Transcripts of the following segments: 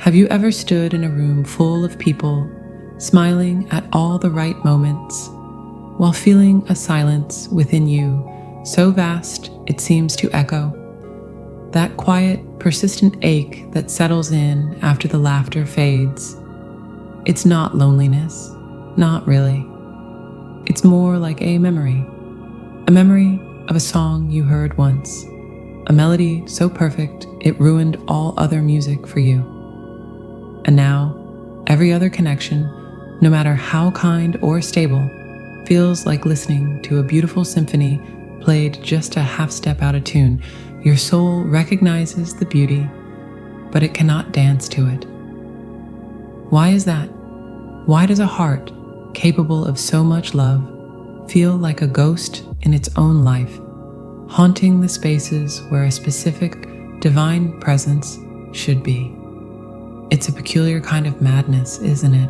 Have you ever stood in a room full of people, smiling at all the right moments, while feeling a silence within you so vast it seems to echo? That quiet, persistent ache that settles in after the laughter fades. It's not loneliness, not really. It's more like a memory of a song you heard once, a melody so perfect it ruined all other music for you. And now, every other connection, no matter how kind or stable, feels like listening to a beautiful symphony played just a half step out of tune. Your soul recognizes the beauty, but it cannot dance to it. Why is that? Why does a heart capable of so much love feel like a ghost in its own life, haunting the spaces where a specific divine presence should be? It's a peculiar kind of madness, isn't it?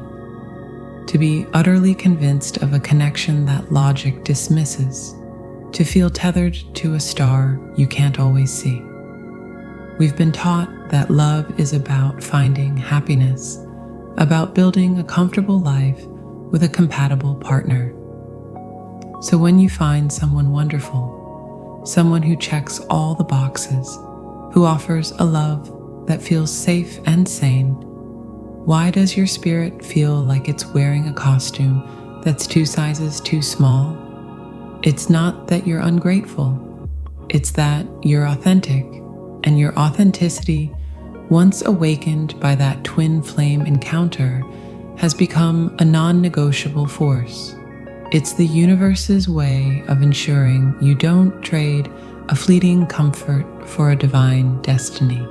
To be utterly convinced of a connection that logic dismisses, to feel tethered to a star you can't always see. We've been taught that love is about finding happiness, about building a comfortable life with a compatible partner. So when you find someone wonderful, someone who checks all the boxes, who offers a love that feels safe and sane, why does your spirit feel like it's wearing a costume that's 2 sizes too small? It's not that you're ungrateful, it's that you're authentic, and your authenticity, once awakened by that twin flame encounter, has become a non-negotiable force. It's the universe's way of ensuring you don't trade a fleeting comfort for a divine destiny.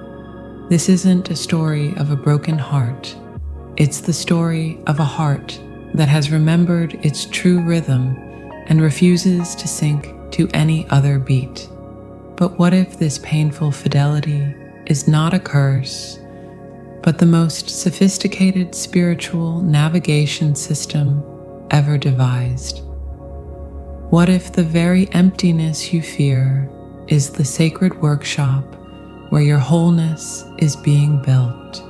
This isn't a story of a broken heart. It's the story of a heart that has remembered its true rhythm and refuses to sink to any other beat. But what if this painful fidelity is not a curse, but the most sophisticated spiritual navigation system ever devised? What if the very emptiness you fear is the sacred workshop where your wholeness is being built?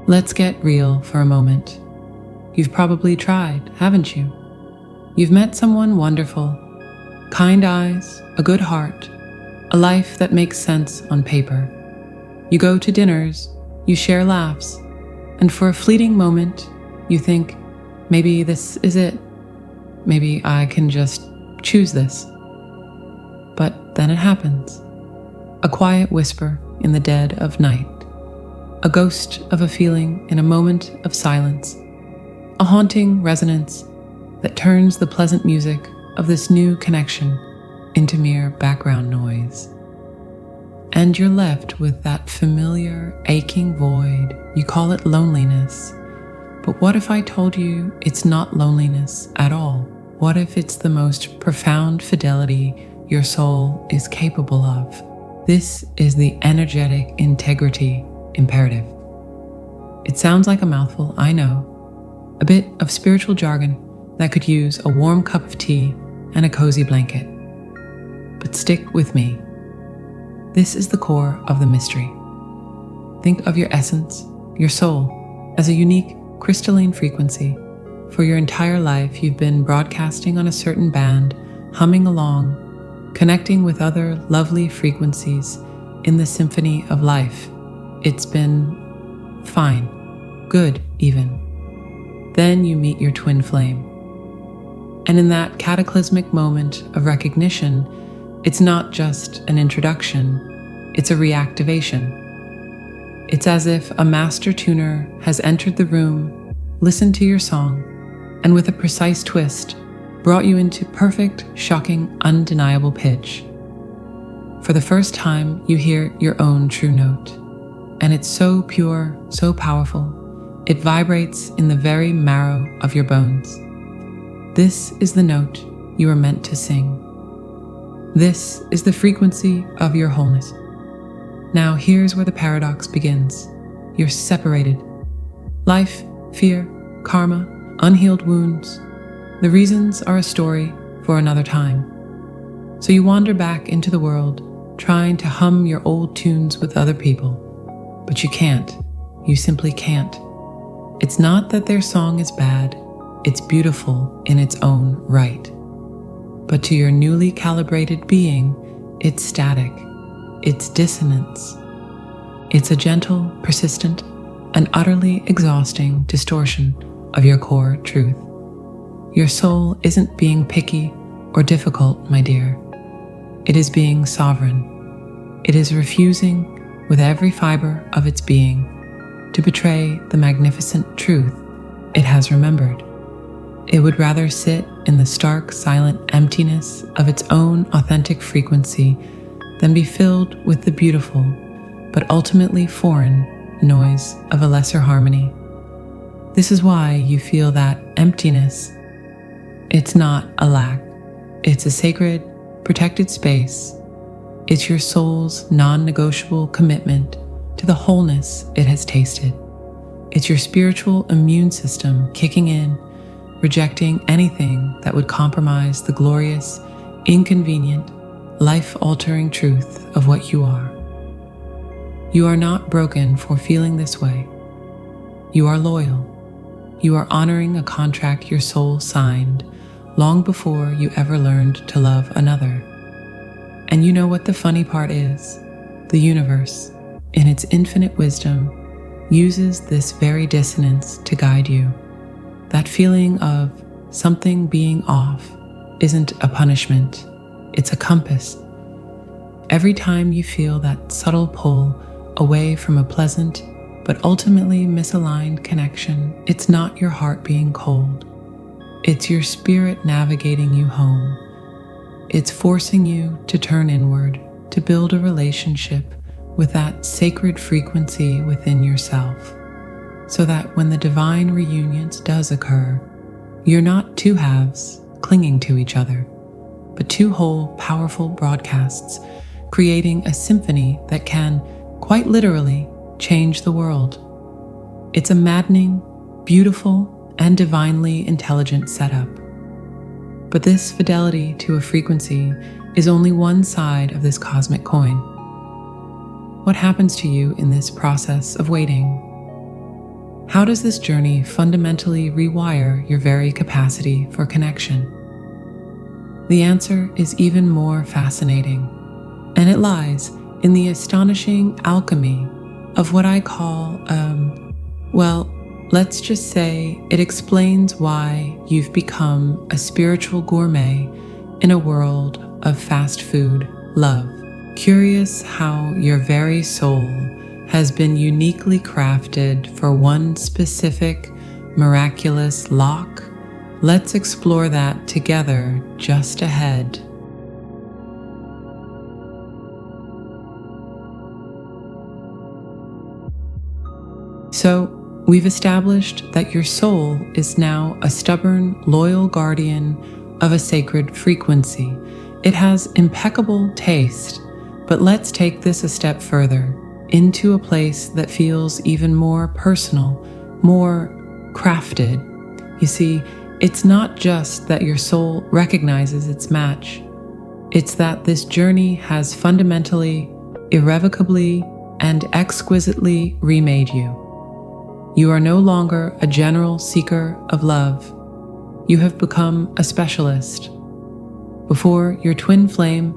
Let's get real for a moment. You've probably tried, haven't you? You've met someone wonderful, kind eyes, a good heart, a life that makes sense on paper. You go to dinners, you share laughs, and for a fleeting moment, you think, maybe this is it. Maybe I can just choose this. But then it happens. A quiet whisper in the dead of night. A ghost of a feeling in a moment of silence. A haunting resonance that turns the pleasant music of this new connection into mere background noise. And you're left with that familiar, aching void. You call it loneliness. But what if I told you it's not loneliness at all? What if it's the most profound fidelity your soul is capable of? This is the energetic integrity imperative. It sounds like a mouthful, I know. A bit of spiritual jargon that could use a warm cup of tea and a cozy blanket. But stick with me. This is the core of the mystery. Think of your essence, your soul, as a unique crystalline frequency. For your entire life, you've been broadcasting on a certain band, humming along, connecting with other lovely frequencies in the symphony of life. It's been fine, good even. Then you meet your twin flame. And in that cataclysmic moment of recognition, it's not just an introduction, it's a reactivation. It's as if a master tuner has entered the room, listened to your song, and with a precise twist, brought you into perfect, shocking, undeniable pitch. For the first time, you hear your own true note, and it's so pure, so powerful, it vibrates in the very marrow of your bones. This is the note you were meant to sing. This is the frequency of your wholeness. Now here's where the paradox begins. You're separated. Life, fear, karma, unhealed wounds. The reasons are a story for another time. So you wander back into the world, trying to hum your old tunes with other people. But you can't. You simply can't. It's not that their song is bad. It's beautiful in its own right. But to your newly calibrated being, it's static. It's dissonance. It's a gentle, persistent, and utterly exhausting distortion of your core truth. Your soul isn't being picky or difficult, my dear. It is being sovereign. It is refusing with every fiber of its being to betray the magnificent truth it has remembered. It would rather sit in the stark, silent emptiness of its own authentic frequency than be filled with the beautiful, but ultimately foreign, noise of a lesser harmony. This is why you feel that emptiness. It's not a lack. It's a sacred, protected space. It's your soul's non-negotiable commitment to the wholeness it has tasted. It's your spiritual immune system kicking in, rejecting anything that would compromise the glorious, inconvenient, life-altering truth of what you are. You are not broken for feeling this way. You are loyal. You are honoring a contract your soul signed long before you ever learned to love another. And you know what the funny part is? The universe, in its infinite wisdom, uses this very dissonance to guide you. That feeling of something being off isn't a punishment, it's a compass. Every time you feel that subtle pull away from a pleasant but ultimately misaligned connection, it's not your heart being cold. It's your spirit navigating you home. It's forcing you to turn inward, to build a relationship with that sacred frequency within yourself, so that when the divine reunions does occur, you're not two halves clinging to each other, but two whole, powerful broadcasts, creating a symphony that can, quite literally, change the world. It's a maddening, beautiful, and divinely intelligent setup. But this fidelity to a frequency is only one side of this cosmic coin. What happens to you in this process of waiting? How does this journey fundamentally rewire your very capacity for connection? The answer is even more fascinating, and it lies in the astonishing alchemy of what I call, let's just say it explains why you've become a spiritual gourmet in a world of fast food love. Curious how your very soul has been uniquely crafted for one specific, miraculous lock? Let's explore that together just ahead. So, we've established that your soul is now a stubborn, loyal guardian of a sacred frequency. It has impeccable taste, but let's take this a step further, into a place that feels even more personal, more crafted. You see, it's not just that your soul recognizes its match. It's that this journey has fundamentally, irrevocably, and exquisitely remade you. You are no longer a general seeker of love. You have become a specialist. Before your twin flame,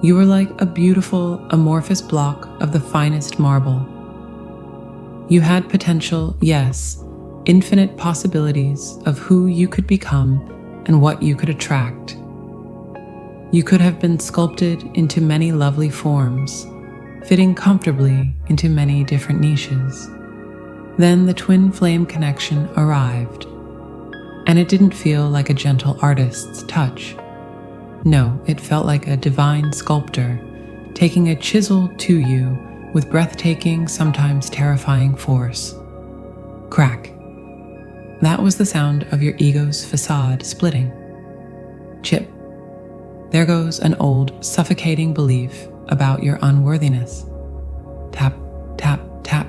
you were like a beautiful, amorphous block of the finest marble. You had potential, yes, infinite possibilities of who you could become and what you could attract. You could have been sculpted into many lovely forms, fitting comfortably into many different niches. Then the twin flame connection arrived, and it didn't feel like a gentle artist's touch. No, it felt like a divine sculptor taking a chisel to you with breathtaking, sometimes terrifying force. Crack. That was the sound of your ego's facade splitting. Chip. There goes an old, suffocating belief about your unworthiness. Tap, tap, tap.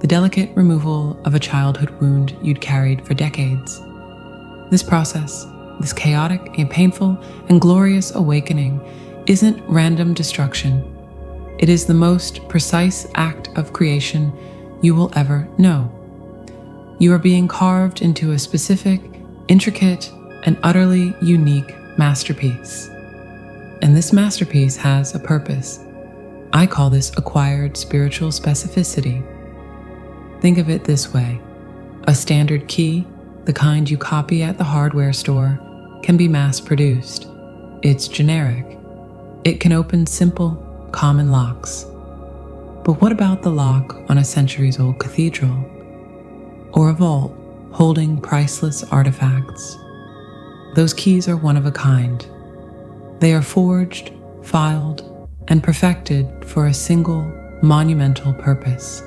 The delicate removal of a childhood wound you'd carried for decades. This process, this chaotic and painful and glorious awakening isn't random destruction. It is the most precise act of creation you will ever know. You are being carved into a specific, intricate, and utterly unique masterpiece. And this masterpiece has a purpose. I call this acquired spiritual specificity. Think of it this way. A standard key, the kind you copy at the hardware store, can be mass-produced. It's generic. It can open simple, common locks. But what about the lock on a centuries-old cathedral? Or a vault holding priceless artifacts? Those keys are one of a kind. They are forged, filed, and perfected for a single, monumental purpose.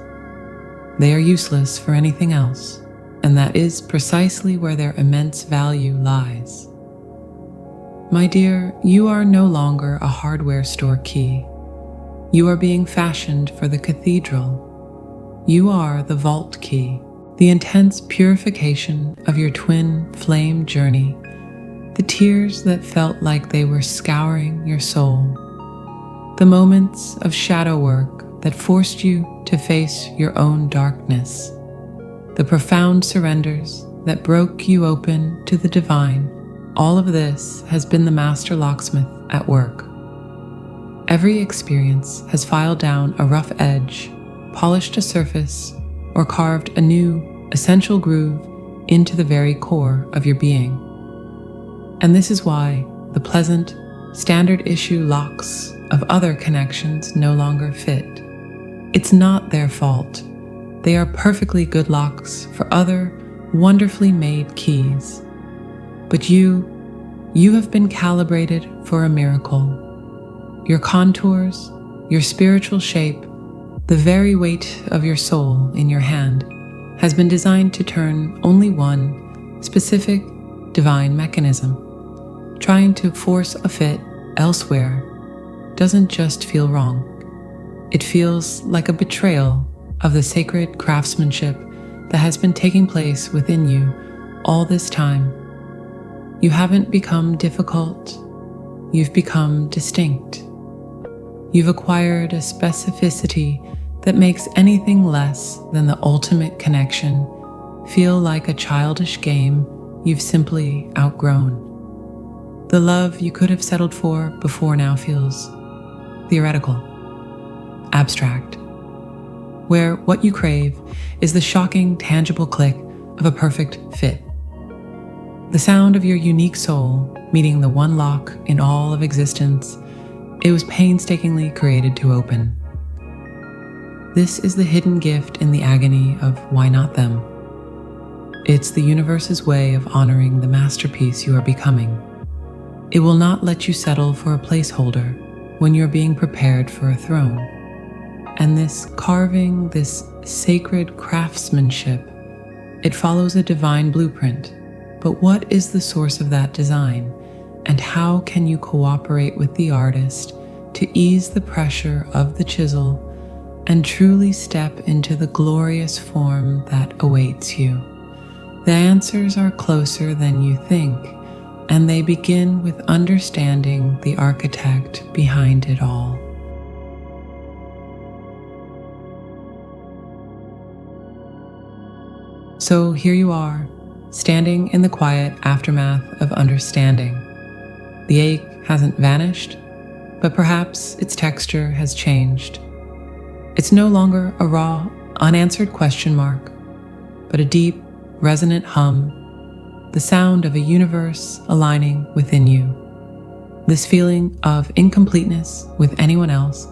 They are useless for anything else, and that is precisely where their immense value lies. My dear, you are no longer a hardware store key. You are being fashioned for the cathedral. You are the vault key, the intense purification of your twin flame journey, the tears that felt like they were scouring your soul, the moments of shadow work that forced you to face your own darkness, the profound surrenders that broke you open to the divine. All of this has been the master locksmith at work. Every experience has filed down a rough edge, polished a surface, or carved a new, essential groove into the very core of your being. And this is why the pleasant, standard issue locks of other connections no longer fit. It's not their fault. They are perfectly good locks for other, wonderfully made keys. But you have been calibrated for a miracle. Your contours, your spiritual shape, the very weight of your soul in your hand has been designed to turn only one specific divine mechanism. Trying to force a fit elsewhere doesn't just feel wrong. It feels like a betrayal of the sacred craftsmanship that has been taking place within you all this time. You haven't become difficult. You've become distinct. You've acquired a specificity that makes anything less than the ultimate connection feel like a childish game you've simply outgrown. The love you could have settled for before now feels theoretical, abstract, where what you crave is the shocking, tangible click of a perfect fit. The sound of your unique soul meeting the one lock in all of existence it was painstakingly created to open. This is the hidden gift in the agony of why not them. It's the universe's way of honoring the masterpiece you are becoming. It will not let you settle for a placeholder when you're being prepared for a throne. And this carving, this sacred craftsmanship, it follows a divine blueprint. But what is the source of that design? And how can you cooperate with the artist to ease the pressure of the chisel and truly step into the glorious form that awaits you? The answers are closer than you think, and they begin with understanding the architect behind it all. So here you are, standing in the quiet aftermath of understanding. The ache hasn't vanished, but perhaps its texture has changed. It's no longer a raw, unanswered question mark, but a deep, resonant hum, the sound of a universe aligning within you. This feeling of incompleteness with anyone else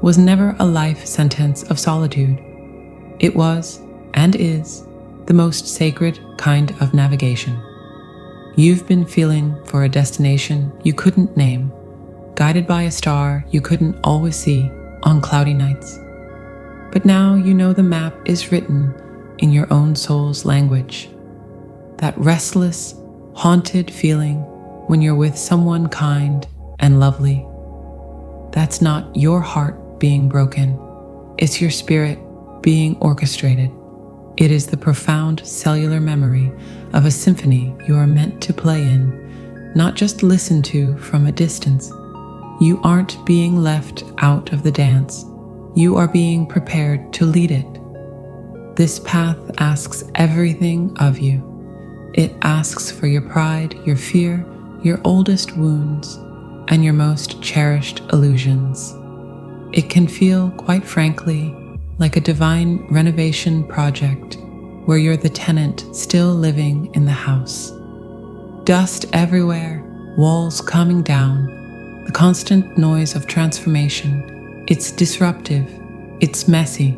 was never a life sentence of solitude. It was, and is, the most sacred kind of navigation. You've been feeling for a destination you couldn't name, guided by a star you couldn't always see on cloudy nights. But now you know the map is written in your own soul's language. That restless, haunted feeling when you're with someone kind and lovely. That's not your heart being broken. It's your spirit being orchestrated. It is the profound cellular memory of a symphony you are meant to play in, not just listen to from a distance. You aren't being left out of the dance. You are being prepared to lead it. This path asks everything of you. It asks for your pride, your fear, your oldest wounds, and your most cherished illusions. It can feel, quite frankly, like a divine renovation project where you're the tenant still living in the house. Dust everywhere, walls coming down, the constant noise of transformation. It's disruptive, it's messy,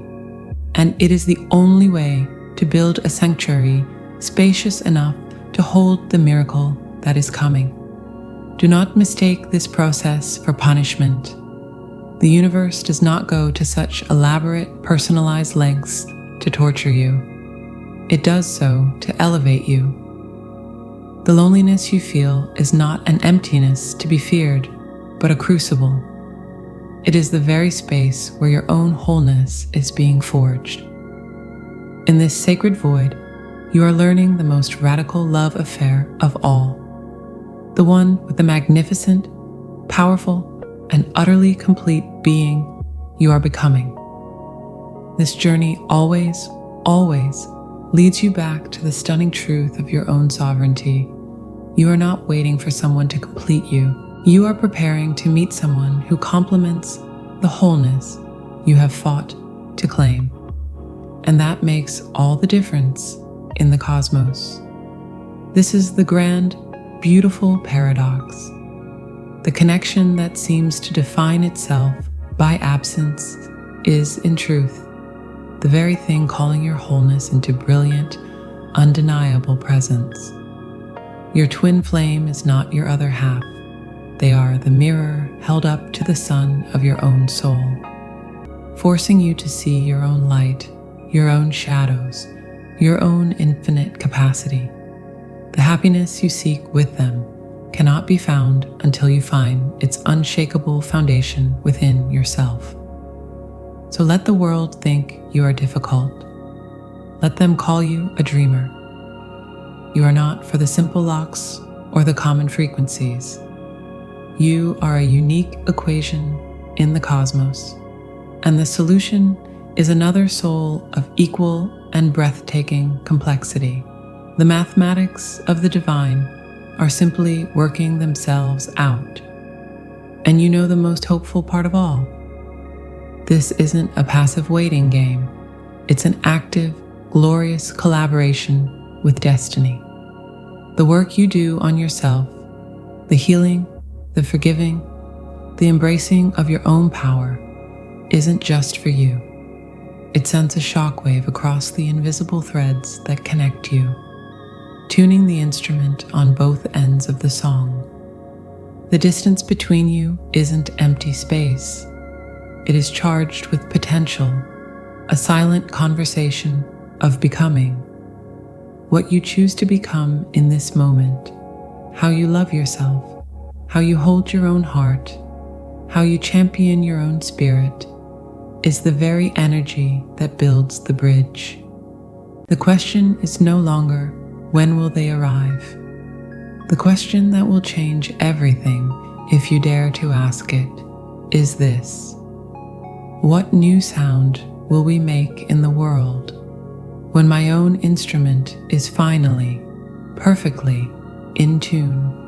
and it is the only way to build a sanctuary spacious enough to hold the miracle that is coming. Do not mistake this process for punishment. The universe does not go to such elaborate, personalized lengths to torture you. It does so to elevate you. The loneliness you feel is not an emptiness to be feared, but a crucible. It is the very space where your own wholeness is being forged. In this sacred void, you are learning the most radical love affair of all, the one with the magnificent, powerful, and utterly complete being you are becoming. This journey always, always leads you back to the stunning truth of your own sovereignty. You are not waiting for someone to complete you. You are preparing to meet someone who complements the wholeness you have fought to claim. And that makes all the difference in the cosmos. This is the grand, beautiful paradox. The connection that seems to define itself by absence is, in truth, the very thing calling your wholeness into brilliant, undeniable presence. Your twin flame is not your other half. They are the mirror held up to the sun of your own soul, forcing you to see your own light, your own shadows, your own infinite capacity. The happiness you seek with them cannot be found until you find its unshakable foundation within yourself. So let the world think you are difficult. Let them call you a dreamer. You are not for the simple locks or the common frequencies. You are a unique equation in the cosmos, and the solution is another soul of equal and breathtaking complexity. The mathematics of the divine are simply working themselves out. And you know the most hopeful part of all? This isn't a passive waiting game. It's an active, glorious collaboration with destiny. The work you do on yourself, the healing, the forgiving, the embracing of your own power, isn't just for you. It sends a shockwave across the invisible threads that connect you, tuning the instrument on both ends of the song. The distance between you isn't empty space. It is charged with potential, a silent conversation of becoming. What you choose to become in this moment, how you love yourself, how you hold your own heart, how you champion your own spirit, is the very energy that builds the bridge. The question is no longer, when will they arrive? The question that will change everything, if you dare to ask it, is this: what new sound will we make in the world when my own instrument is finally, perfectly in tune?